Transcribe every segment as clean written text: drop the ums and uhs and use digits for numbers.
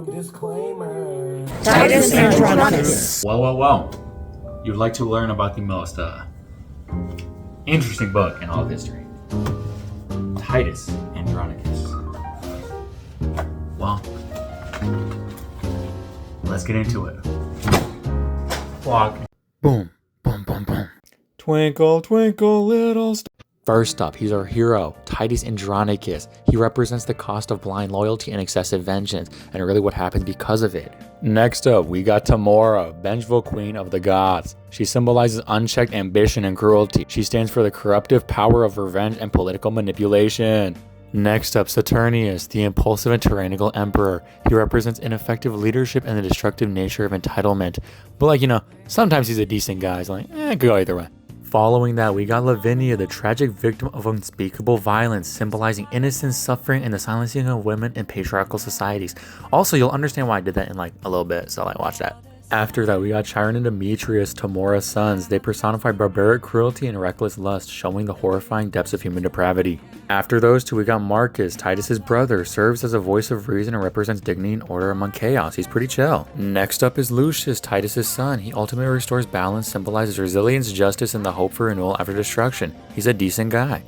Titus Andronicus. Well. You'd like to learn about the most interesting book in all of history. Titus Andronicus. Well, let's get into it. Clock. Boom, boom, boom, boom. Twinkle, twinkle, little star. First up, he's our hero, Titus Andronicus. He represents the cost of blind loyalty and excessive vengeance, and really what happens because of it. Next up, we got Tamora, vengeful queen of the gods. She symbolizes unchecked ambition and cruelty. She stands for the corruptive power of revenge and political manipulation. Next up, Saturnius, the impulsive and tyrannical emperor. He represents ineffective leadership and the destructive nature of entitlement. But sometimes he's a decent guy. He's like, it could go either way. Following that, we got Lavinia, the tragic victim of unspeakable violence, symbolizing innocence, suffering, and the silencing of women in patriarchal societies. Also, you'll understand why I did that in a little bit, so watch that. After that, we got Chiron and Demetrius, Tamora's sons. They personify barbaric cruelty and reckless lust, showing the horrifying depths of human depravity. After those two, we got Marcus, Titus's brother, serves as a voice of reason and represents dignity and order among chaos. He's pretty chill. Next up is Lucius, Titus's son. He ultimately restores balance, symbolizes resilience, justice, and the hope for renewal after destruction. He's a decent guy.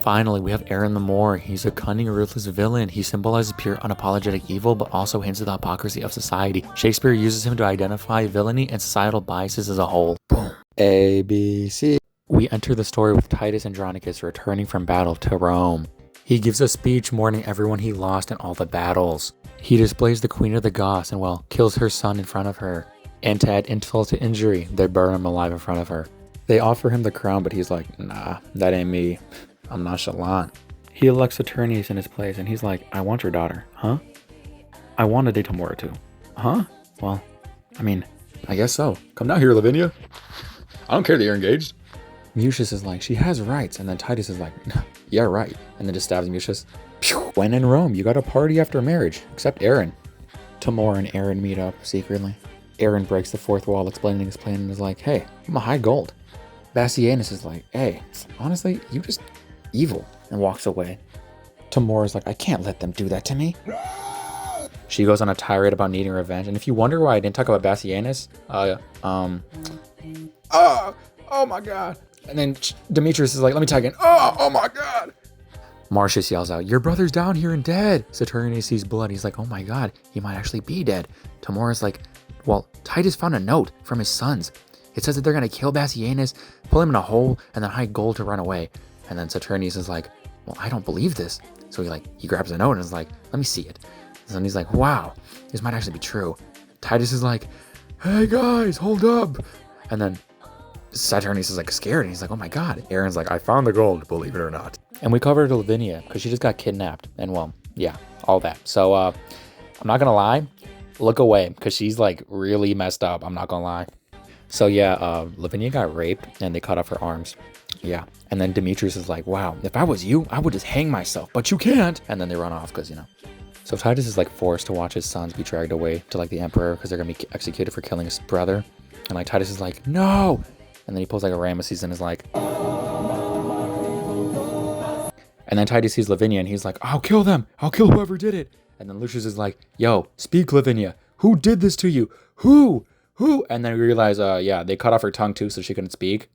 Finally, we have Aaron the Moor. He's a cunning, ruthless villain. He symbolizes pure, unapologetic evil, but also hints at the hypocrisy of society. Shakespeare uses him to identify villainy and societal biases as a whole. Boom. A, B, C. We enter the story with Titus Andronicus returning from battle to Rome. He gives a speech mourning everyone he lost in all the battles. He displays the queen of the Goths and, kills her son in front of her. And to add insult to injury, they burn him alive in front of her. They offer him the crown, but he's like, nah, that ain't me. I'm nonchalant. He elects Saturnius in his place, and he's like, I want your daughter. Huh? I want to date Tamora too. Huh? Well, I guess so. Come down here, Lavinia. I don't care that you're engaged. Mucius is like, she has rights. And then Titus is like, yeah, right. And then just stabs Mucius. When in Rome, you got a party after marriage, except Aaron. Tamora and Aaron meet up secretly. Aaron breaks the fourth wall, explaining his plan, and is like, hey, I'm a high gold. Bassianus is like, hey, honestly, you just evil, and walks away. Tamora's like, I can't let them do that to me. She goes on a tirade about needing revenge, and if you wonder why I didn't talk about Bassianus, oh my god. And then Demetrius is like, let me tag in, oh my god. Marcius yells out, your brother's down here and dead. Saturnius sees blood. He's like, oh my god, he might actually be dead. Tamora's like, well, Titus found a note from his sons. It says that they're going to kill Bassianus, pull him in a hole, and then hide gold to run away. And then Saturnius is like, well, I don't believe this. So he grabs a note and is like, let me see it. And then he's like, wow, this might actually be true. Titus is like, hey guys, hold up. And then Saturnius is scared, and he's like, oh my god. Aaron's like, I found the gold, believe it or not. And we covered Lavinia because she just got kidnapped. And all that. So I'm not going to lie, look away because she's really messed up. I'm not going to lie. So Lavinia got raped and they cut off her arms. Yeah. And then Demetrius is like, wow, if I was you, I would just hang myself, but you can't. And then they run off because, So Titus is forced to watch his sons be dragged away to the emperor because they're going to be executed for killing his brother. And Titus is like, no. And then he pulls a Ramesses and is like, and then Titus sees Lavinia and he's like, I'll kill them. I'll kill whoever did it. And then Lucius is like, yo, speak, Lavinia. Who did this to you? Who? And then we realize, they cut off her tongue too so she couldn't speak.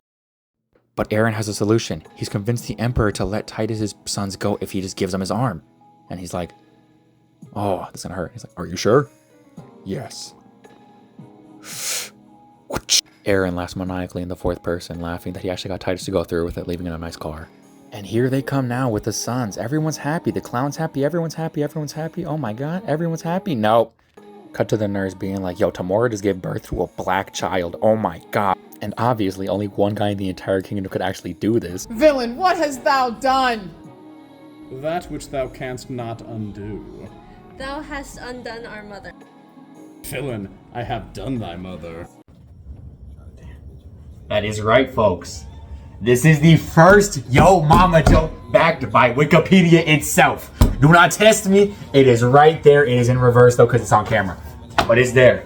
But Aaron has a solution. He's convinced the emperor to let Titus's sons go if he just gives them his arm. And he's like, oh, this is gonna hurt. He's like, are you sure? Yes. Aaron laughs maniacally in the fourth person, laughing that he actually got Titus to go through with it, leaving in a nice car. And here they come now with the sons. Everyone's happy. The clown's happy. Everyone's happy. Everyone's happy. Oh my god, everyone's happy. No. Cut to the nurse being like, yo, Tamora just gave birth to a black child. Oh my god. And obviously, only one guy in the entire kingdom could actually do this. Villain, what hast thou done? That which thou canst not undo. Thou hast undone our mother. Villain, I have done thy mother. That is right, folks. This is the first Yo Mama joke backed by Wikipedia itself. Do not test me. It is right there. It is in reverse, though, because it's on camera. But it's there.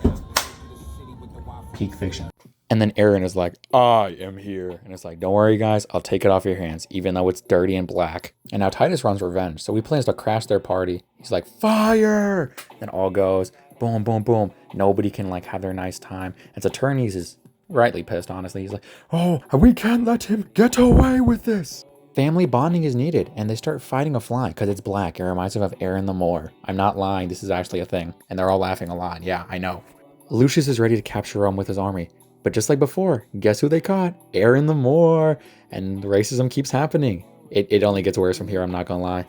Peak fiction. And then Aaron is like, I am here. And it's like, don't worry, guys. I'll take it off your hands, even though it's dirty and black. And now Titus runs revenge. So he plans to crash their party. He's like, fire! And all goes. Boom, boom, boom. Nobody can like have their nice time. And Saturnius is rightly pissed, honestly. He's like, oh, we can't let him get away with this. Family bonding is needed, and they start fighting a fly because it's black. It reminds them of Aaron the Moor. I'm not lying, this is actually a thing. And they're all laughing a lot. Yeah, I know. Lucius is ready to capture Rome with his army. But just like before, guess who they caught? Aaron the Moor. And racism keeps happening. It only gets worse from here, I'm not gonna lie.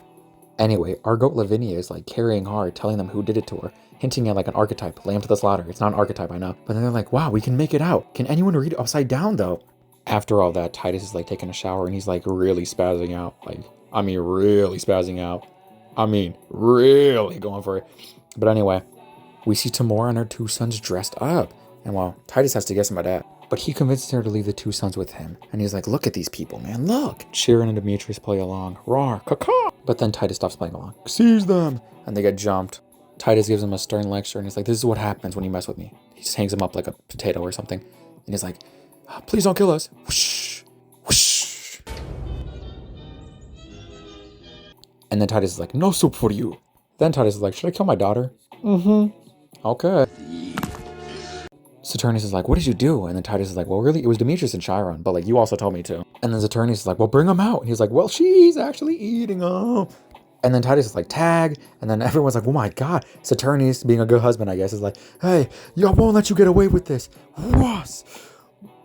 Anyway, our goat Lavinia is like carrying hard, telling them who did it to her, hinting at like an archetype, lamb to the slaughter. It's not an archetype, I know. But then they're like, wow, we can make it out. Can anyone read it upside down though? After all that, Titus is like taking a shower and he's like really spazzing out. Really spazzing out. Really going for it. But anyway, we see Tamora and her 2 sons dressed up. And well, Titus has to get some of that. But he convinces her to leave the 2 sons with him. And he's like, look at these people, man, look. Chiron and Demetrius play along. Roar, caw. But then Titus stops playing along. Seize them. And they get jumped. Titus gives him a stern lecture and he's like, this is what happens when you mess with me. He just hangs him up like a potato or something. And he's like, please don't kill us. Whoosh, whoosh. And then Titus is like, no soup for you. Then Titus is like, should I kill my daughter? Okay. Saturnius is like, what did you do? And then Titus is like, well, really, it was Demetrius and Chiron, but like, you also told me to. And then Saturnius is like, well, bring them out. And he's like, well, she's actually eating them. And then Titus is like, tag. And then everyone's like, oh my God. Saturnius, being a good husband, I guess, is like, hey, y'all won't let you get away with this. What?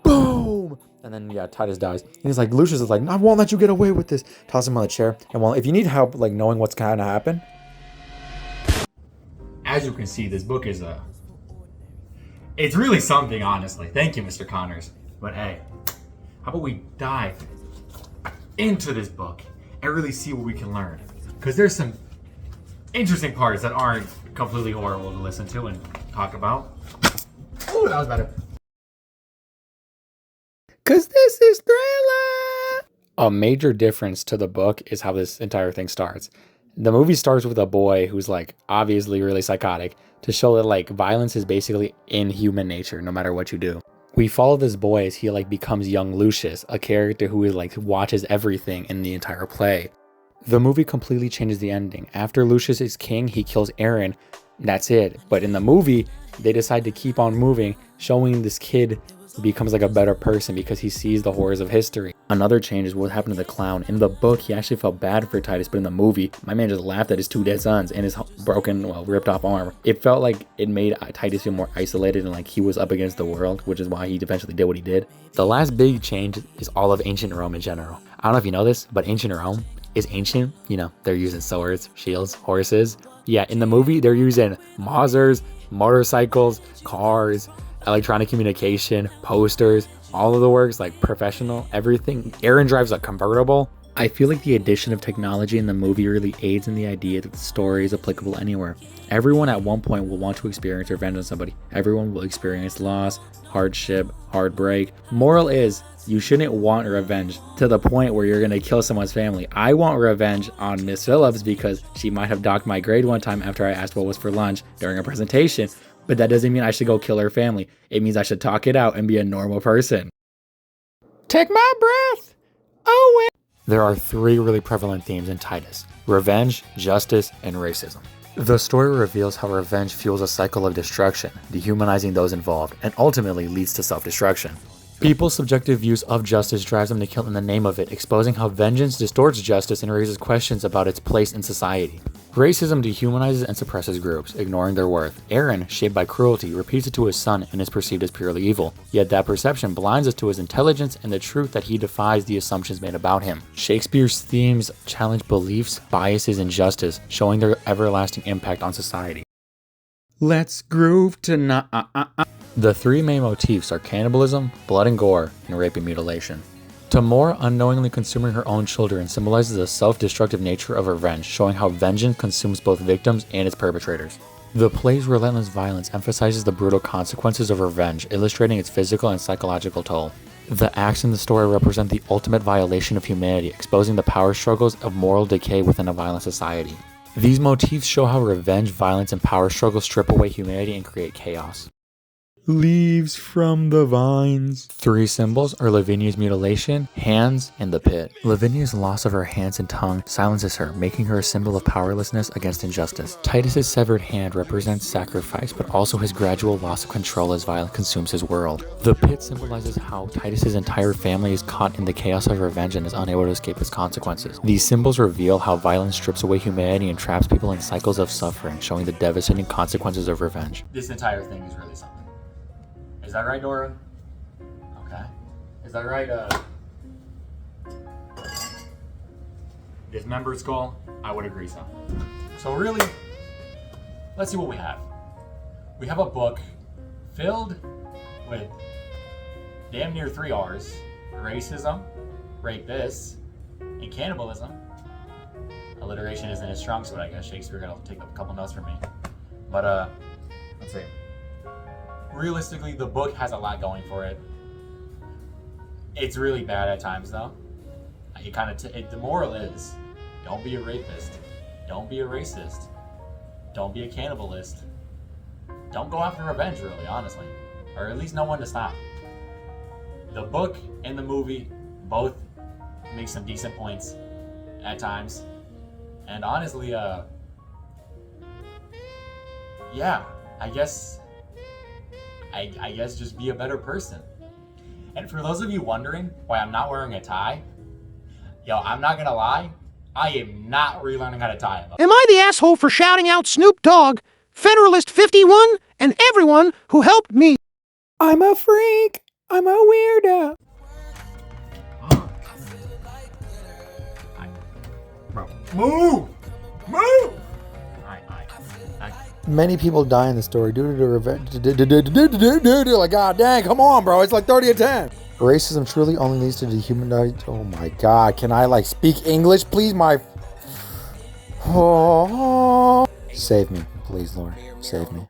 Boom! And then, yeah, Titus dies. And he's like, Lucius is like, I won't let you get away with this. Toss him on the chair. And well, if you need help, like, knowing what's kind of happen. As you can see, this book is it's really something, honestly. Thank you, Mr. Connors. But hey, how about we dive into this book and really see what we can learn? Because there's some interesting parts that aren't completely horrible to listen to and talk about. Oh, that was better. Because this is Thriller! A major difference to the book is how this entire thing starts. The movie starts with a boy who's like obviously really psychotic to show that like violence is basically in human nature no matter what you do. We follow this boy as he like becomes young Lucius, a character who is like watches everything in the entire play. The movie completely changes the ending. After Lucius is king, he kills Aaron. That's it. But in the movie, they decide to keep on moving, showing this kid becomes like a better person because he sees the horrors of history. Another change is what happened to the clown. In the book, he actually felt bad for Titus, but in the movie, my man just laughed at his 2 dead sons and his broken, well, ripped off arm. It felt like it made Titus feel more isolated and like he was up against the world, which is why he eventually did what he did. The last big change is all of ancient Rome in general. I don't know if you know this, but ancient Rome is ancient. You know, they're using swords, shields, horses. Yeah, in the movie, they're using Mausers, motorcycles, cars, electronic communication, posters, all of the works, like professional, everything. Aaron drives a convertible. I feel like the addition of technology in the movie really aids in the idea that the story is applicable anywhere. Everyone at one point will want to experience revenge on somebody. Everyone will experience loss, hardship, heartbreak. Moral is, you shouldn't want revenge to the point where you're gonna kill someone's family. I want revenge on Miss Phillips because she might have docked my grade one time after I asked what was for lunch during a presentation. But that doesn't mean I should go kill her family. It means I should talk it out and be a normal person. Take my breath away. There are 3 really prevalent themes in Titus: revenge, justice, and racism. The story reveals how revenge fuels a cycle of destruction, dehumanizing those involved, and ultimately leads to self-destruction. People's subjective views of justice drives them to kill in the name of it, exposing how vengeance distorts justice and raises questions about its place in society. Racism dehumanizes and suppresses groups, ignoring their worth. Aaron, shaped by cruelty, repeats it to his son and is perceived as purely evil. Yet that perception blinds us to his intelligence and the truth that he defies the assumptions made about him. Shakespeare's themes challenge beliefs, biases, and justice, showing their everlasting impact on society. Let's groove tonight. The 3 main motifs are cannibalism, blood and gore, and rape and mutilation. Tamora unknowingly consuming her own children symbolizes the self-destructive nature of revenge, showing how vengeance consumes both victims and its perpetrators. The play's relentless violence emphasizes the brutal consequences of revenge, illustrating its physical and psychological toll. The acts in the story represent the ultimate violation of humanity, exposing the power struggles of moral decay within a violent society. These motifs show how revenge, violence, and power struggles strip away humanity and create chaos. leaves from the vines. 3 symbols are Lavinia's mutilation, hands, and the pit. Lavinia's loss of her hands and tongue silences her, making her a symbol of powerlessness against injustice. Titus's severed hand represents sacrifice, but also his gradual loss of control as violence consumes his world. The pit symbolizes how Titus's entire family is caught in the chaos of revenge and is unable to escape its consequences. These symbols reveal how violence strips away humanity and traps people in cycles of suffering, showing the devastating consequences of revenge. This entire thing is really something. Is that right, Dora? Okay. Is that right, Dismembered skull? I would agree so. So really, let's see what we have. We have a book filled with damn near 3 R's. Racism, rapist, and cannibalism. Alliteration isn't his strong suit, I guess. Shakespeare gonna take up a couple notes from me. But, let's see. Realistically, the book has a lot going for it. It's really bad at times, though. The moral is, don't be a rapist. Don't be a racist. Don't be a cannibalist. Don't go after revenge, really, honestly. Or at least know when to stop. The book and the movie both make some decent points at times. And honestly, yeah, I guess just be a better person. And for those of you wondering why I'm not wearing a tie, yo, I'm not gonna lie, I am not relearning how to tie them. Am I the asshole for shouting out Snoop Dogg, Federalist 51, and everyone who helped me? I'm a freak. I'm a weirdo. Bro, move! Move! Many people die in the story due to revenge. Like, god dang, come on, bro. It's like 30 to 10. Racism truly only leads to dehumanizing. Oh my god. Can I, like, speak English, please? Oh. Save me, please, Lord. Save me.